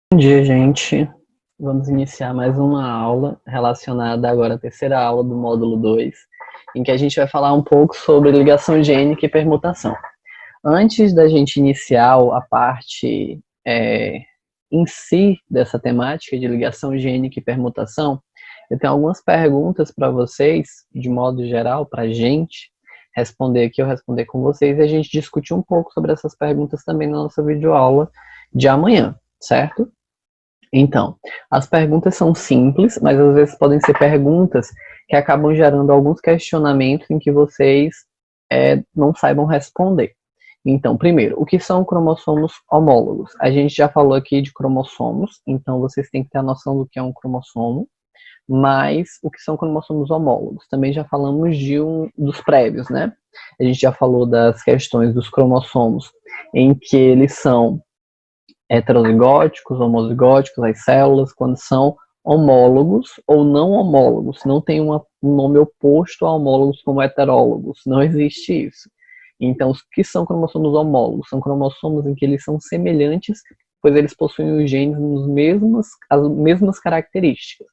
Bom dia, gente. Vamos iniciar mais uma aula relacionada agora à terceira aula do módulo 2, em que a gente vai falar um pouco sobre ligação gênica e permutação. Antes da gente iniciar a parte em si dessa temática de ligação gênica e permutação, eu tenho algumas perguntas para vocês, de modo geral, para a gente responder aqui, eu responder com vocês, e a gente discutir um pouco sobre essas perguntas também na nossa videoaula de amanhã, certo? Então, as perguntas são simples, mas às vezes podem ser perguntas que acabam gerando alguns questionamentos em que vocês não saibam responder. Então, primeiro, o que são cromossomos homólogos? A gente já falou aqui de cromossomos, então vocês têm que ter a noção do que é um cromossomo, mas o que são cromossomos homólogos? Também já falamos dos prévios, né? A gente já falou das questões dos cromossomos, em que eles são heterozigóticos, homozigóticos, as células, quando são homólogos ou não homólogos. Não tem um nome oposto a homólogos como heterólogos. Não existe isso. Então, os que são cromossomos homólogos? São cromossomos em que eles são semelhantes, pois eles possuem os genes as mesmas características.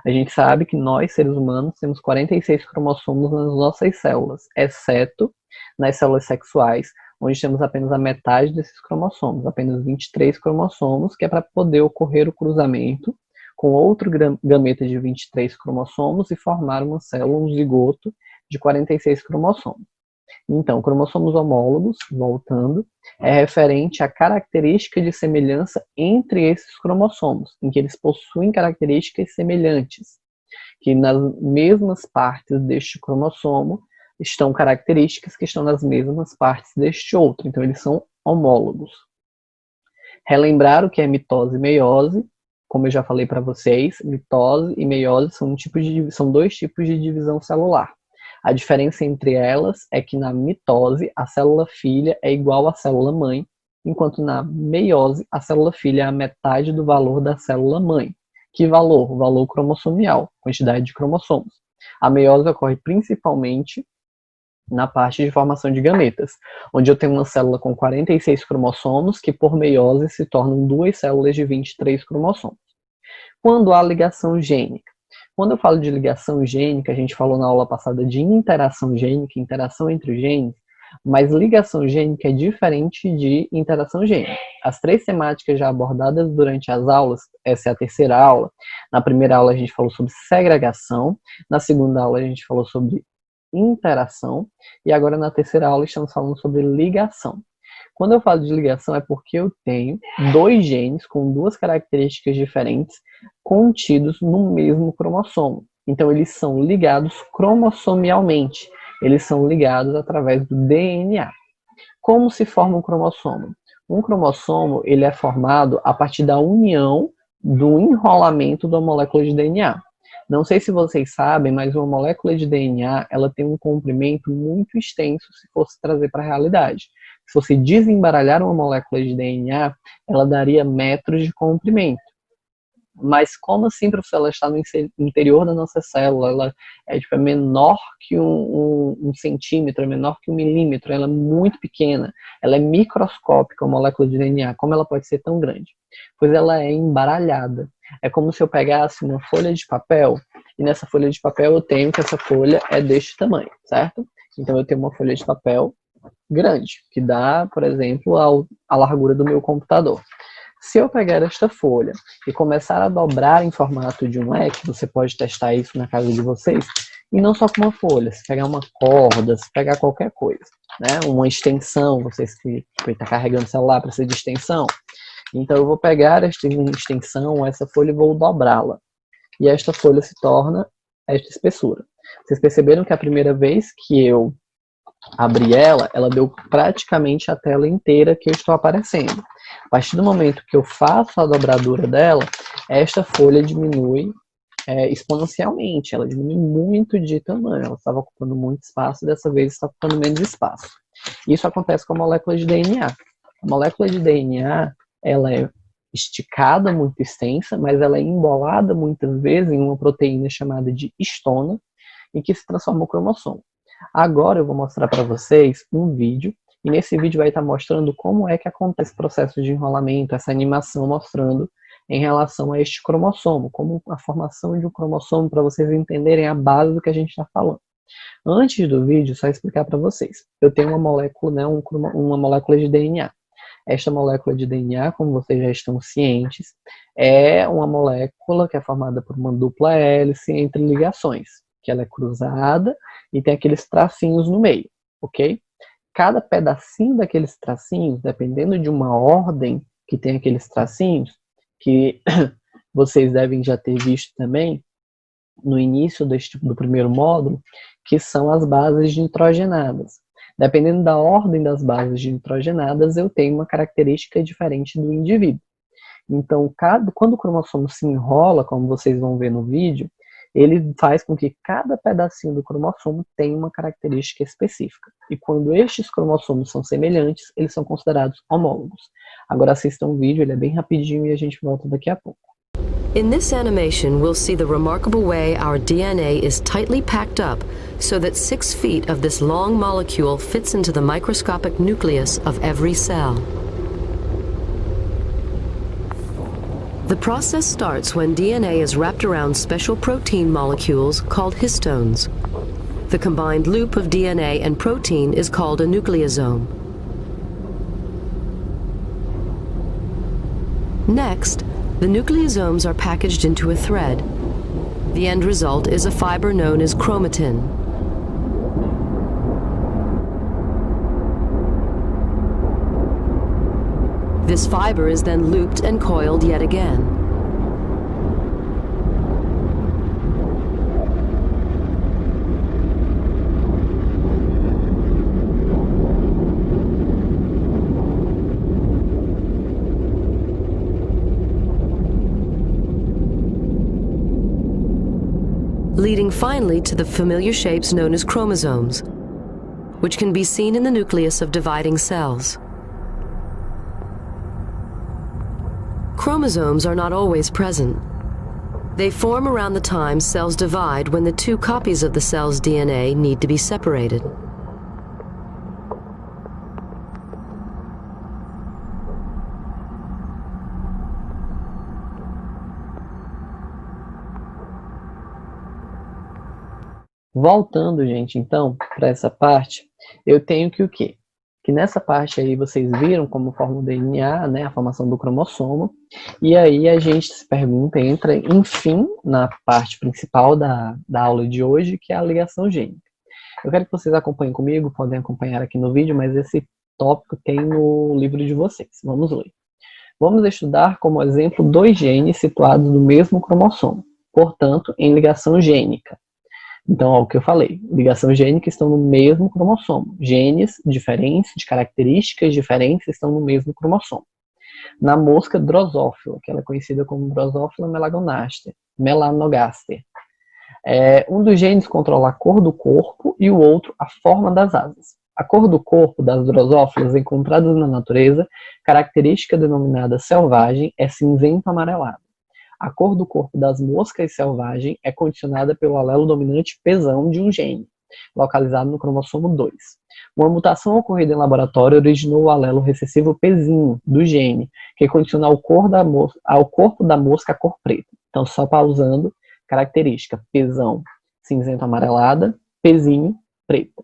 A gente sabe que nós, seres humanos, temos 46 cromossomos nas nossas células, exceto nas células sexuais, onde temos apenas a metade desses cromossomos, apenas 23 cromossomos, que é para poder ocorrer o cruzamento com outro gameta de 23 cromossomos e formar uma célula, um zigoto, de 46 cromossomos. Então, cromossomos homólogos, voltando, é referente à característica de semelhança entre esses cromossomos, em que eles possuem características semelhantes, que nas mesmas partes deste cromossomo estão características que estão nas mesmas partes deste outro, então eles são homólogos. Relembrar o que é mitose e meiose, como eu já falei para vocês, mitose e meiose são dois tipos de divisão celular. A diferença entre elas é que na mitose a célula filha é igual à célula mãe, enquanto na meiose a célula filha é a metade do valor da célula mãe. Que valor? O valor cromossomial, quantidade de cromossomos. A meiose ocorre principalmente na parte de formação de gametas, onde eu tenho uma célula com 46 cromossomos, que por meiose se tornam duas células de 23 cromossomos. Quando há ligação gênica? Quando eu falo de ligação gênica, a gente falou na aula passada de interação gênica, interação entre genes, mas ligação gênica é diferente de interação gênica. As três temáticas já abordadas durante as aulas, essa é a terceira aula. Na primeira aula a gente falou sobre segregação, na segunda aula a gente falou sobre interação, e agora na terceira aula estamos falando sobre ligação. Quando eu falo de ligação é porque eu tenho dois genes com duas características diferentes contidos no mesmo cromossomo. Então eles são ligados cromossomialmente, eles são ligados através do DNA. Como se forma um cromossomo? Um cromossomo ele é formado a partir da união do enrolamento da molécula de DNA. Não sei se vocês sabem, mas uma molécula de DNA ela tem um comprimento muito extenso se fosse trazer para a realidade. Se fosse desembaralhar uma molécula de DNA, ela daria metros de comprimento. Mas como assim, professor, ela está no interior da nossa célula, ela é menor que um centímetro, é menor que 1 milímetro, ela é muito pequena, ela é microscópica, a molécula de DNA, como ela pode ser tão grande? Pois ela é embaralhada. É como se eu pegasse uma folha de papel, e nessa folha de papel eu tenho que essa folha é deste tamanho, certo? Então eu tenho uma folha de papel grande, que dá, por exemplo, a largura do meu computador. Se eu pegar esta folha e começar a dobrar em formato de um leque, você pode testar isso na casa de vocês, e não só com uma folha, se pegar uma corda, se pegar qualquer coisa, né? Uma extensão, vocês que estão carregando o celular precisa de extensão. Então eu vou pegar esta extensão, essa folha e vou dobrá-la. E esta folha se torna esta espessura. Vocês perceberam que a primeira vez que eu abri ela deu praticamente a tela inteira que eu estou aparecendo. A partir do momento que eu faço a dobradura dela, esta folha diminui exponencialmente, ela diminui muito de tamanho, ela estava ocupando muito espaço, dessa vez está ocupando menos espaço. Isso acontece com a molécula de DNA. A molécula de DNA, ela é esticada, muito extensa, mas ela é embolada muitas vezes em uma proteína chamada de histona, em que se transforma o cromossomo. Agora eu vou mostrar para vocês um vídeo, e nesse vídeo vai estar mostrando como é que acontece esse processo de enrolamento, essa animação mostrando em relação a este cromossomo, como a formação de um cromossomo, para vocês entenderem a base do que a gente está falando. Antes do vídeo, só explicar para vocês. Eu tenho uma molécula, né, uma molécula de DNA. Esta molécula de DNA, como vocês já estão cientes, é uma molécula que é formada por uma dupla hélice entre ligações, que ela é cruzada e tem aqueles tracinhos no meio, ok? Cada pedacinho daqueles tracinhos, dependendo de uma ordem que tem aqueles tracinhos, que vocês devem já ter visto também no início do primeiro módulo, que são as bases nitrogenadas. Dependendo da ordem das bases nitrogenadas, eu tenho uma característica diferente do indivíduo. Então, quando o cromossomo se enrola, como vocês vão ver no vídeo, ele faz com que cada pedacinho do cromossomo tenha uma característica específica. E quando estes cromossomos são semelhantes, eles são considerados homólogos. Agora assistam o vídeo, ele é bem rapidinho e a gente volta daqui a pouco. In this animation, we'll see the remarkable way our DNA is tightly packed up so that 6 feet of this long molecule fits into the microscopic nucleus of every cell. The process starts when DNA is wrapped around special protein molecules called histones. The combined loop of DNA and protein is called a nucleosome. Next, the nucleosomes are packaged into a thread. The end result is a fiber known as chromatin. This fiber is then looped and coiled yet again. Leading finally to the familiar shapes known as chromosomes, which can be seen in the nucleus of dividing cells. Chromosomes are not always present. They form around the time cells divide when the 2 copies of the cell's DNA need to be separated. Voltando, gente, então, para essa parte, eu tenho que o quê? Que nessa parte aí vocês viram como forma o DNA, né, a formação do cromossomo, e aí a gente se pergunta, entra, enfim, na parte principal da aula de hoje, que é a ligação gênica. Eu quero que vocês acompanhem comigo, podem acompanhar aqui no vídeo, mas esse tópico tem no livro de vocês. Vamos ler. Vamos estudar como exemplo 2 genes situados no mesmo cromossomo, portanto, em ligação gênica. Então, ó, o que eu falei, ligação gênica estão no mesmo cromossomo. Genes diferentes, de características diferentes, estão no mesmo cromossomo. Na mosca drosófila, que ela é conhecida como Drosophila melanogaster. Um dos genes controla a cor do corpo e o outro a forma das asas. A cor do corpo das drosófilas encontradas na natureza, característica denominada selvagem, é cinzento amarelado. A cor do corpo das moscas selvagem é condicionada pelo alelo dominante Pzão de um gene, localizado no cromossomo 2. Uma mutação ocorrida em laboratório originou o alelo recessivo Pzinho do gene, que condiciona ao corpo da mosca a cor preta. Então, só pausando, característica Pzão cinzento amarelada, Pzinho preta.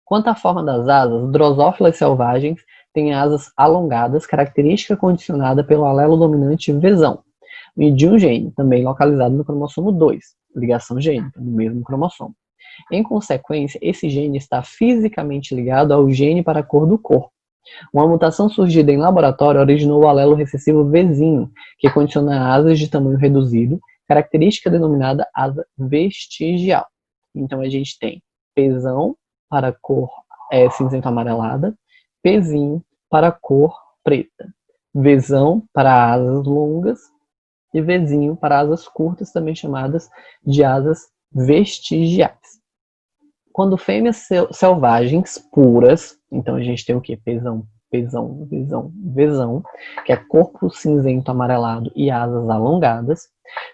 Quanto à forma das asas, drosófilas selvagens têm asas alongadas, característica condicionada pelo alelo dominante Vzão, e de um gene, também localizado no cromossomo 2, ligação gênica, no mesmo cromossomo. Em consequência, esse gene está fisicamente ligado ao gene para a cor do corpo. Uma mutação surgida em laboratório originou o alelo recessivo Vzinho, que condiciona asas de tamanho reduzido, característica denominada asa vestigial. Então a gente tem Pzão para a cor cinzento amarelada, Pzinho para a cor preta, Vzão para asas longas, e Vzinho para asas curtas, também chamadas de asas vestigiais. Quando fêmeas selvagens puras, então a gente tem o que? Pzão, Vzão, que é corpo cinzento amarelado e asas alongadas,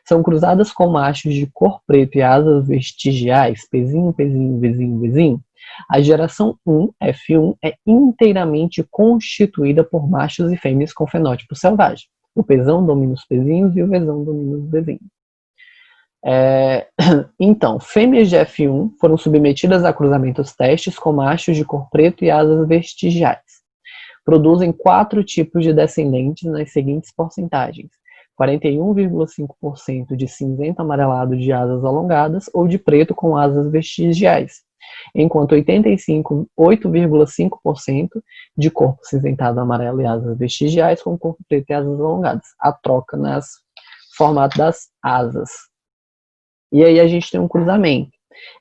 são cruzadas com machos de cor preta e asas vestigiais, Pzinho, Vzinho, a geração 1, F1, é inteiramente constituída por machos e fêmeas com fenótipo selvagem. O Pzão domina os Pzinhos e o Vzão domina os Vzinhos. Então, fêmeas de F1 foram submetidas a cruzamentos testes com machos de cor preto e asas vestigiais. Produzem 4 tipos de descendentes nas seguintes porcentagens: 41,5% de cinzento amarelado de asas alongadas ou de preto com asas vestigiais, enquanto 8,5% de corpo cinzentado amarelo e asas vestigiais com corpo preto e asas alongadas. A troca nas formato das asas. E aí a gente tem um cruzamento,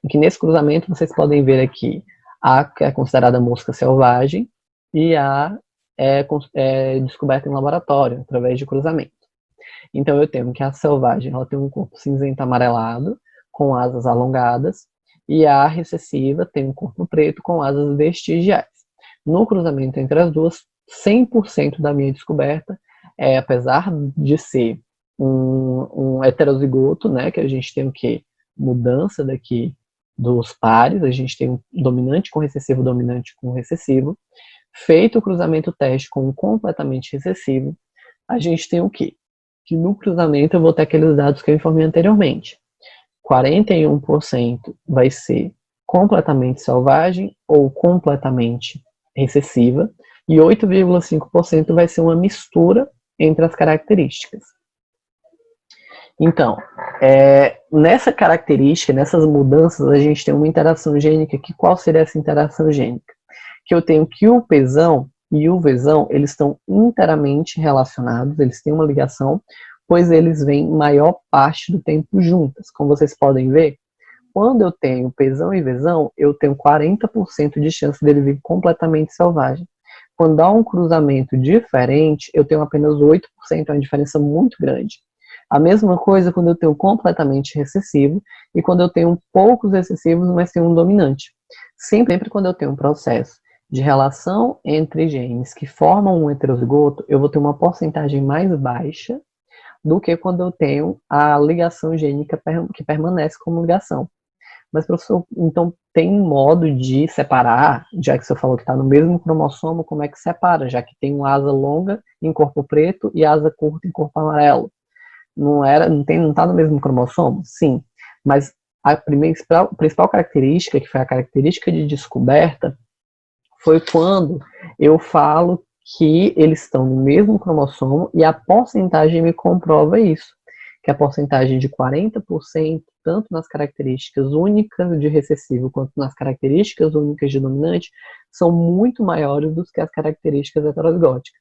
em que nesse cruzamento vocês podem ver aqui a que é considerada mosca selvagem e a é descoberta em laboratório, através de cruzamento. Então eu tenho que a selvagem ela tem um corpo cinzento amarelado, com asas alongadas, e a recessiva tem um corpo preto com asas vestigiais. No cruzamento entre as duas, 100% da minha descoberta apesar de ser um heterozigoto, né, que a gente tem o quê? Mudança daqui dos pares, a gente tem um dominante com recessivo, dominante com recessivo. Feito o cruzamento teste com um completamente recessivo, a gente tem o quê? Que no cruzamento eu vou ter aqueles dados que eu informei anteriormente. 41% vai ser completamente selvagem ou completamente recessiva, e 8,5% vai ser uma mistura entre as características. Então, nessa característica, nessas mudanças, a gente tem uma interação gênica, que qual seria essa interação gênica? Que eu tenho que o Pzão e o Vzão, eles estão inteiramente relacionados, eles têm uma ligação, pois eles vêm maior parte do tempo juntas. Como vocês podem ver, quando eu tenho Pzão e Vzão, eu tenho 40% de chance dele vir completamente selvagem. Quando há um cruzamento diferente, eu tenho apenas 8%, é uma diferença muito grande. A mesma coisa quando eu tenho completamente recessivo e quando eu tenho poucos recessivos, mas tenho um dominante. Sempre quando eu tenho um processo de relação entre genes que formam um heterozigoto, eu vou ter uma porcentagem mais baixa do que quando eu tenho a ligação gênica que permanece como ligação. Mas, professor, então tem modo de separar, já que você falou que está no mesmo cromossomo, como é que separa, já que tem uma asa longa em corpo preto e asa curta em corpo amarelo? Não está no mesmo cromossomo? Sim, mas a principal característica, que foi a característica de descoberta, foi quando eu falo que eles estão no mesmo cromossomo e a porcentagem me comprova isso, que a porcentagem de 40%, tanto nas características únicas de recessivo quanto nas características únicas de dominante, são muito maiores do que as características heterozigóticas.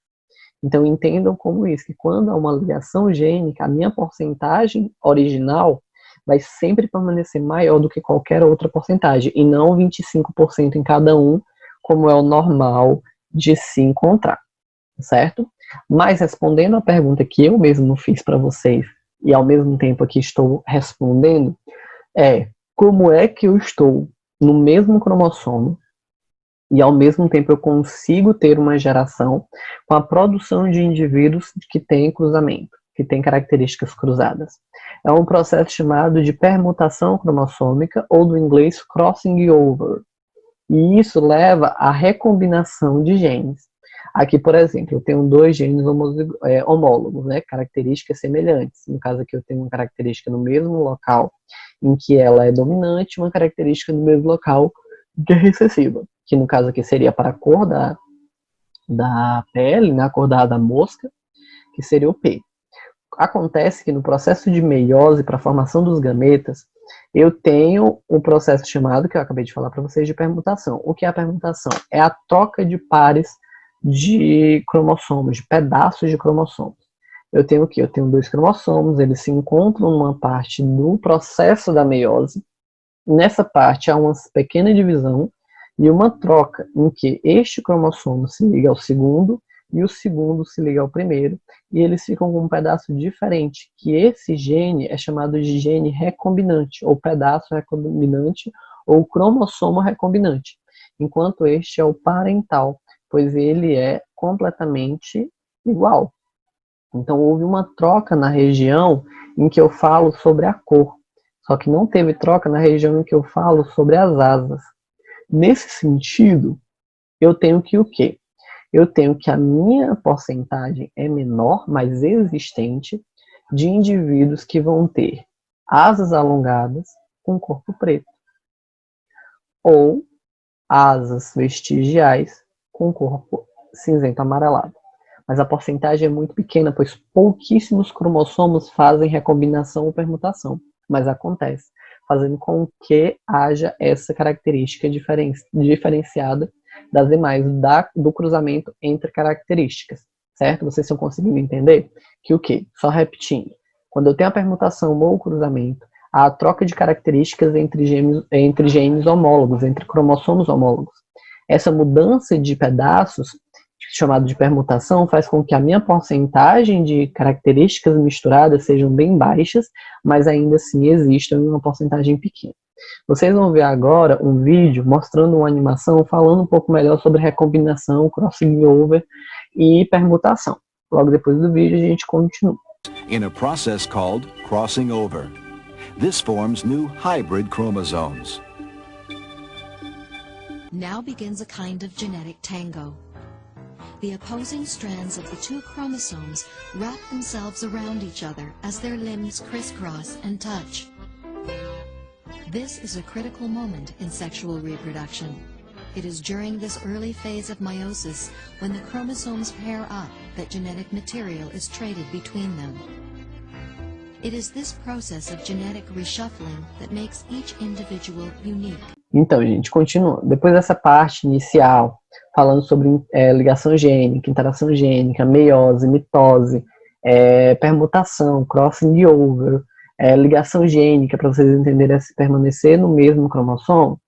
Então entendam como isso, que quando há uma ligação gênica, a minha porcentagem original vai sempre permanecer maior do que qualquer outra porcentagem, e não 25% em cada um, como é o normal de se encontrar, certo? Mas respondendo a pergunta que eu mesmo fiz para vocês, e ao mesmo tempo aqui estou respondendo, como é que eu estou no mesmo cromossomo e ao mesmo tempo eu consigo ter uma geração com a produção de indivíduos que têm cruzamento, que têm características cruzadas. É um processo chamado de permutação cromossômica, ou do inglês crossing over. E isso leva à recombinação de genes. Aqui, por exemplo, eu tenho 2 genes homólogos, né, características semelhantes. No caso aqui eu tenho uma característica no mesmo local em que ela é dominante, uma característica no mesmo local que é recessiva, que no caso aqui seria para a cor da pele, né, a cor da mosca, que seria o P. Acontece que no processo de meiose, para a formação dos gametas, eu tenho um processo chamado, que eu acabei de falar para vocês, de permutação. O que é a permutação? É a troca de pares de cromossomos, de pedaços de cromossomos. Eu tenho o quê? Eu tenho 2 cromossomos, eles se encontram numa parte do processo da meiose. Nessa parte há uma pequena divisão e uma troca em que este cromossomo se liga ao segundo e o segundo se liga ao primeiro, e eles ficam com um pedaço diferente, que esse gene é chamado de gene recombinante, ou pedaço recombinante, ou cromossomo recombinante, enquanto este é o parental, pois ele é completamente igual. Então houve uma troca na região em que eu falo sobre a cor, só que não teve troca na região em que eu falo sobre as asas. Nesse sentido, eu tenho que o quê? eu tenho que a minha porcentagem é menor, mas existente, de indivíduos que vão ter asas alongadas com corpo preto, ou asas vestigiais com corpo cinzento amarelado. Mas a porcentagem é muito pequena, pois pouquíssimos cromossomos fazem recombinação ou permutação, mas acontece, fazendo com que haja essa característica diferenciada das demais, do cruzamento entre características, certo? Vocês estão conseguindo entender que o quê? Só repetindo, quando eu tenho a permutação ou o cruzamento, há a troca de características entre genes homólogos, entre cromossomos homólogos. Essa mudança de pedaços, chamado de permutação, faz com que a minha porcentagem de características misturadas sejam bem baixas, mas ainda assim existam em uma porcentagem pequena. Vocês vão ver agora um vídeo mostrando uma animação falando um pouco melhor sobre recombinação, crossing over e permutação. Logo depois do vídeo a gente continua. In a process called crossing over. This forms new hybrid chromosomes. Now begins a kind of genetic tango. The opposing strands of the two chromosomes wrap themselves around each other as their limbs crisscross and touch. This is a critical moment in sexual reproduction. It is during this early phase of meiosis, when the chromosomes pair up, that genetic material is traded between them. It is this process of genetic reshuffling that makes each individual unique. Então, gente, continua. Depois dessa parte inicial, falando sobre ligação gênica, interação gênica, meiose, mitose, permutação, crossing over, ligação gênica, para vocês entenderem, se permanecer no mesmo cromossomo,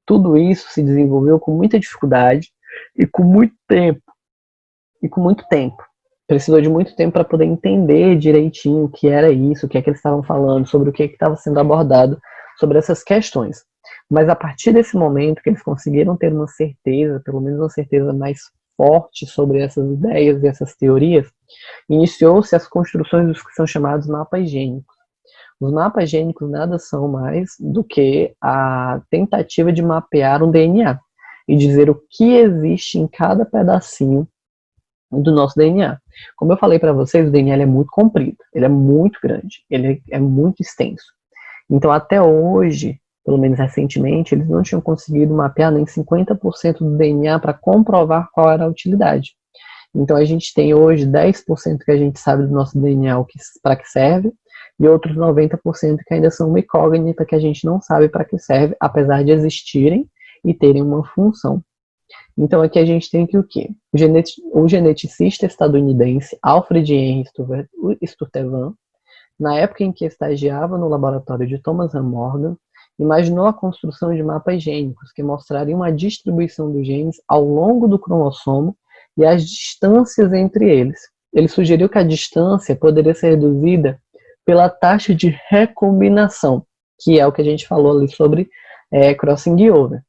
tudo isso se desenvolveu com muita dificuldade e com muito tempo. Precisou de muito tempo para poder entender direitinho o que era isso, o que é que eles estavam falando, sobre o que é que estava sendo abordado sobre essas questões. Mas a partir desse momento que eles conseguiram ter uma certeza, pelo menos uma certeza mais forte sobre essas ideias e essas teorias, iniciou-se as construções dos que são chamados mapas gênicos. Os mapas gênicos nada são mais do que a tentativa de mapear um DNA e dizer o que existe em cada pedacinho do nosso DNA. Como eu falei para vocês, o DNA é muito comprido, ele é muito grande, ele é muito extenso. Então, até hoje, pelo menos recentemente, eles não tinham conseguido mapear nem 50% do DNA para comprovar qual era a utilidade. Então, a gente tem hoje 10% que a gente sabe do nosso DNA para que serve, e outros 90% que ainda são uma incógnita que a gente não sabe para que serve, apesar de existirem e terem uma função. Então, aqui a gente tem que o quê? O geneticista estadunidense Alfred Henry Sturtevant, na época em que estagiava no laboratório de Thomas Hunt Morgan, imaginou a construção de mapas gênicos que mostrariam a distribuição dos genes ao longo do cromossomo e as distâncias entre eles. Ele sugeriu que a distância poderia ser reduzida pela taxa de recombinação, que é o que a gente falou ali sobre crossing over.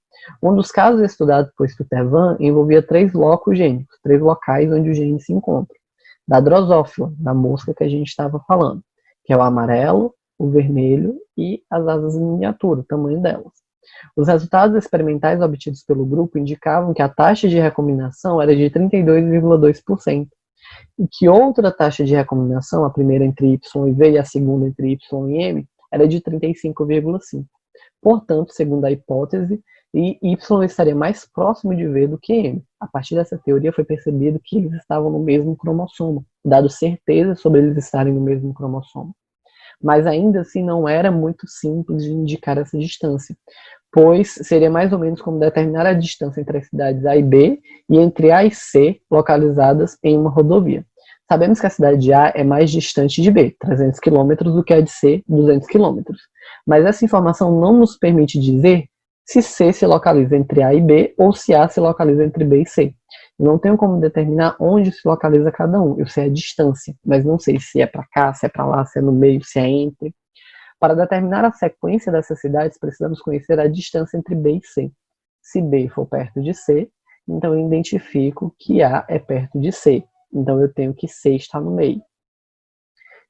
Um dos casos estudados por Sturtevant envolvia 3 locos gênicos, 3 locais onde os genes se encontram. Da drosófila, da mosca que a gente estava falando, que é o amarelo, o vermelho e as asas em miniatura, o tamanho delas. Os resultados experimentais obtidos pelo grupo indicavam que a taxa de recombinação era de 32,2%, e que outra taxa de recombinação, a primeira entre Y e V e a segunda entre Y e M, era de 35,5%. Portanto, segundo a hipótese, Y estaria mais próximo de V do que M. A partir dessa teoria foi percebido que eles estavam no mesmo cromossomo, dado certeza sobre eles estarem no mesmo cromossomo. Mas ainda assim não era muito simples de indicar essa distância, pois seria mais ou menos como determinar a distância entre as cidades A e B e entre A e C localizadas em uma rodovia. Sabemos que a cidade de A é mais distante de B, 300 km, do que a de C, 200 km. Mas essa informação não nos permite dizer se C se localiza entre A e B ou se A se localiza entre B e C. Eu não tenho como determinar onde se localiza cada um. Eu sei a distância, mas não sei se é para cá, se é para lá, se é no meio, se é entre. Para determinar a sequência dessas cidades, precisamos conhecer a distância entre B e C. Se B for perto de C, então eu identifico que A é perto de C. Então eu tenho que C está no meio.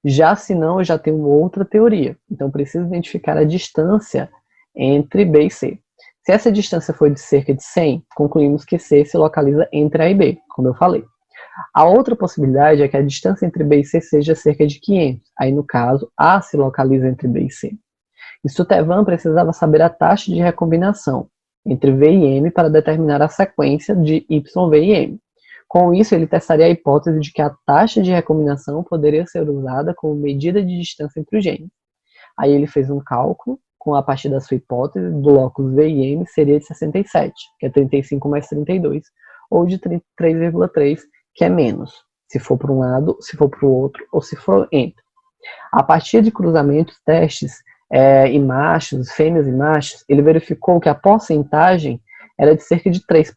Já se não, eu já tenho outra teoria. Então eu preciso identificar a distância entre B e C. Se essa distância for de cerca de 100, concluímos que C se localiza entre A e B, como eu falei. A outra possibilidade é que a distância entre B e C seja cerca de 500. Aí, no caso, A se localiza entre B e C. Sutherland precisava saber a taxa de recombinação entre V e M para determinar a sequência de Y, V e M. Com isso, ele testaria a hipótese de que a taxa de recombinação poderia ser usada como medida de distância entre os genes. Aí ele fez um cálculo, a partir da sua hipótese, do locus V e M seria de 67, que é 35 mais 32, ou de 33,3, que é menos, se for para um lado, se for para o outro, ou se for entre. A partir de cruzamentos, testes em machos, fêmeas e machos, ele verificou que a porcentagem era de cerca de 3%,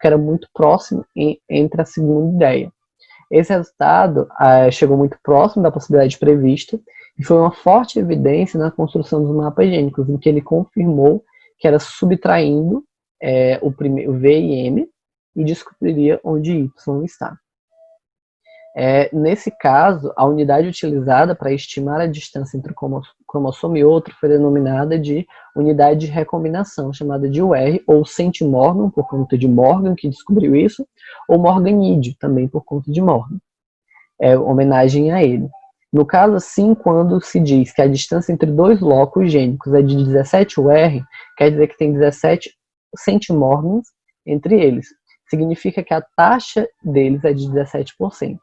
que era muito próximo entre a segunda ideia. Esse resultado chegou muito próximo da possibilidade prevista e foi uma forte evidência na construção dos mapas gênicos, em que ele confirmou que era subtraindo o V e M e descobriria onde Y está. Nesse caso, a unidade utilizada para estimar a distância entre um cromossomo e outro foi denominada de unidade de recombinação, chamada de UR, ou centimorgan, por conta de Morgan, que descobriu isso, ou morganídeo, também por conta de Morgan. Homenagem a ele. No caso, assim, quando se diz que a distância entre dois locos gênicos é de 17 UR, quer dizer que tem 17 centimorgans entre eles. Significa que a taxa deles é de 17%.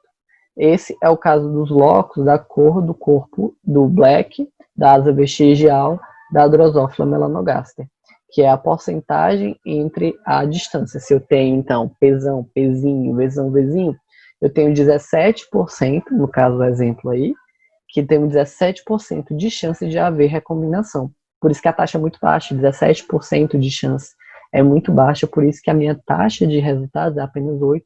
Esse é o caso dos locos da cor do corpo do Black, da asa vestigial, da Drosophila melanogaster, que é a porcentagem entre a distância. Se eu tenho, então, Pzão, Pzinho, Vzão, Vzinho, eu tenho 17%, no caso do exemplo aí, que tem 17% de chance de haver recombinação. Por isso que a taxa é muito baixa, 17% de chance é muito baixa, por isso que a minha taxa de resultados é apenas 8%.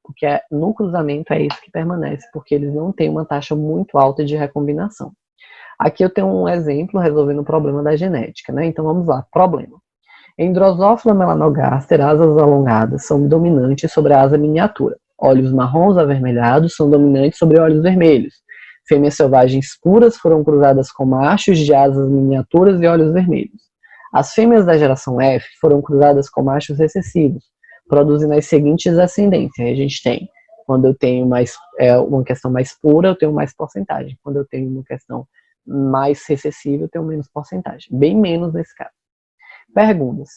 Porque no cruzamento é isso que permanece, porque eles não têm uma taxa muito alta de recombinação. Aqui eu tenho um exemplo resolvendo o problema da genética, né? Então vamos lá, problema. Em Drosophila melanogaster, asas alongadas são dominantes sobre a asa miniatura. Olhos marrons avermelhados são dominantes sobre olhos vermelhos. Fêmeas selvagens puras foram cruzadas com machos de asas miniaturas e olhos vermelhos. As fêmeas da geração F foram cruzadas com machos recessivos, produzindo as seguintes ascendências. A gente tem, quando eu tenho uma questão mais pura, eu tenho mais porcentagem. Quando eu tenho uma questão mais recessiva, eu tenho menos porcentagem. Bem menos nesse caso. Perguntas.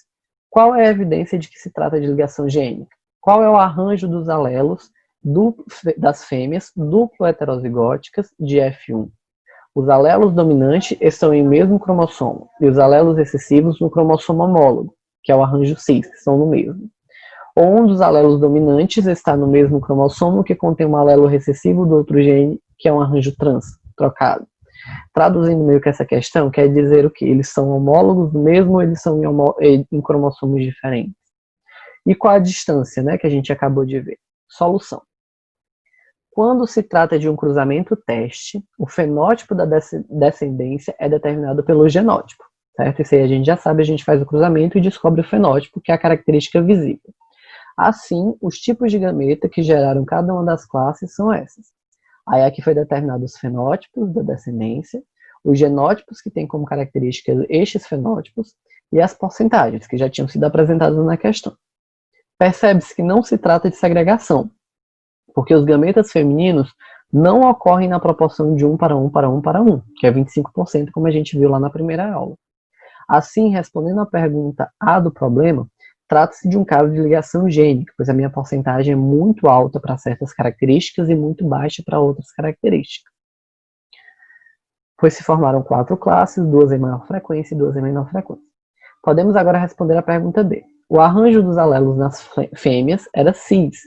Qual é a evidência de que se trata de ligação gênica? Qual é o arranjo dos alelos das fêmeas duplo heterozigóticas de F1? Os alelos dominantes estão em mesmo cromossomo, e os alelos recessivos no cromossomo homólogo, que é o arranjo cis, que são no mesmo. Ou um dos alelos dominantes está no mesmo cromossomo que contém um alelo recessivo do outro gene, que é um arranjo trans, trocado. Traduzindo meio que essa questão, quer dizer o que? Eles são homólogos mesmo ou eles são em cromossomos diferentes? E qual a distância, né, que a gente acabou de ver? Solução. Quando se trata de um cruzamento teste, o fenótipo da descendência é determinado pelo genótipo, certo? Isso aí a gente já sabe, a gente faz o cruzamento e descobre o fenótipo, que é a característica visível. Assim, os tipos de gameta que geraram cada uma das classes são essas. Aí aqui foi determinado os fenótipos da descendência, os genótipos que têm como característica estes fenótipos e as porcentagens que já tinham sido apresentadas na questão. Percebe-se que não se trata de segregação, porque os gametas femininos não ocorrem na proporção de 1 para 1 para 1 para 1, que é 25%, como a gente viu lá na primeira aula. Assim, respondendo à pergunta A do problema, trata-se de um caso de ligação gênica, pois a minha porcentagem é muito alta para certas características e muito baixa para outras características. Pois se formaram 4 classes, 2 em maior frequência e 2 em menor frequência. Podemos agora responder a pergunta B. O arranjo dos alelos nas fêmeas era cis.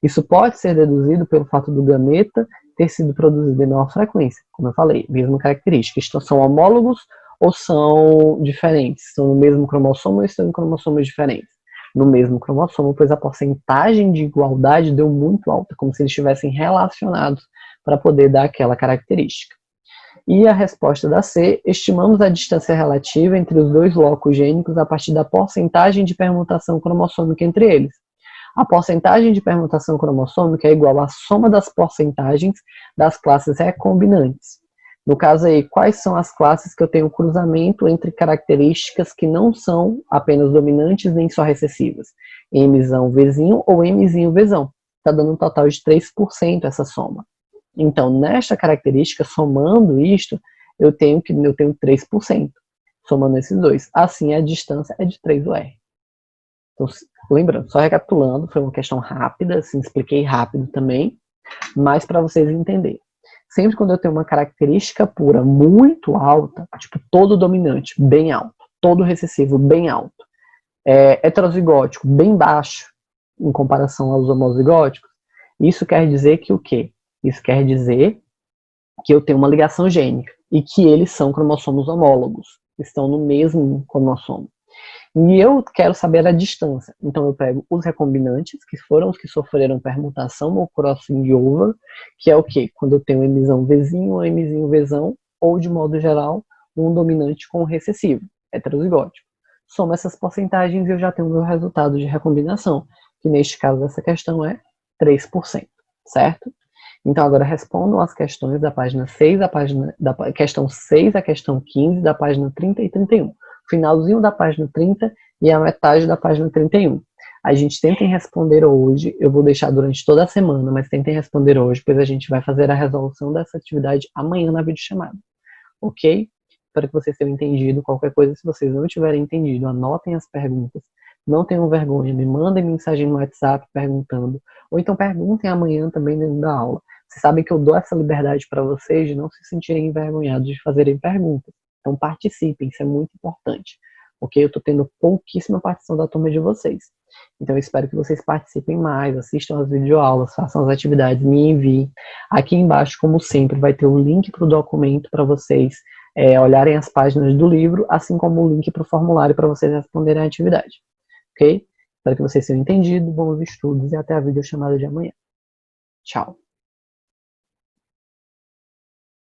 Isso pode ser deduzido pelo fato do gameta ter sido produzido em menor frequência. Como eu falei, mesma característica. São homólogos ou são diferentes? Estão no mesmo cromossomo ou estão em cromossomos diferentes? No mesmo cromossomo, pois a porcentagem de igualdade deu muito alta, como se eles estivessem relacionados para poder dar aquela característica. E a resposta da C, estimamos a distância relativa entre os dois locos gênicos a partir da porcentagem de permutação cromossômica entre eles. A porcentagem de permutação cromossômica é igual à soma das porcentagens das classes recombinantes. No caso aí, quais são as classes que eu tenho cruzamento entre características que não são apenas dominantes nem só recessivas? Mzão Vzinho ou Mzinho Vzão. Está dando um total de 3% essa soma. Então, nesta característica, somando isto, eu tenho 3%, somando esses dois. Assim, a distância é de 3UR. Então, lembrando, só recapitulando, foi uma questão rápida, assim, expliquei rápido também, mas para vocês entenderem. Sempre quando eu tenho uma característica pura muito alta, tipo todo dominante, bem alto, todo recessivo, bem alto, heterozigótico, bem baixo, em comparação aos homozigóticos, isso quer dizer que o quê? Isso quer dizer que eu tenho uma ligação gênica e que eles são cromossomos homólogos, estão no mesmo cromossomo. E eu quero saber a distância. Então eu pego os recombinantes, que foram os que sofreram permutação ou crossing over, que é o quê? Quando eu tenho Mzão Vzinho ou Mzinho Vzão, ou de modo geral, um dominante com recessivo, heterozigótico. Soma essas porcentagens e eu já tenho o meu resultado de recombinação, que neste caso dessa questão é 3%, certo? Então agora respondam as questões da página 6, da questão 6 à questão 15, da página 30 e 31. Finalzinho da página 30 e a metade da página 31. A gente tentem responder hoje, eu vou deixar durante toda a semana, mas tentem responder hoje, pois a gente vai fazer a resolução dessa atividade amanhã na videochamada. Ok? Espero que vocês tenham entendido. Qualquer coisa, se vocês não tiverem entendido, anotem as perguntas. Não tenham vergonha, me mandem mensagem no WhatsApp perguntando, ou então perguntem amanhã também dentro da aula. Vocês sabem que eu dou essa liberdade para vocês de não se sentirem envergonhados de fazerem perguntas. Então participem, isso é muito importante. Ok? Eu estou tendo pouquíssima participação da turma de vocês. Então eu espero que vocês participem mais, assistam as videoaulas, façam as atividades, me enviem. Aqui embaixo, como sempre, vai ter o link para o documento para vocês olharem as páginas do livro, assim como o link para o formulário para vocês responderem a atividade. Ok? Espero que vocês tenham entendido, bons estudos e até a videochamada de amanhã. Tchau!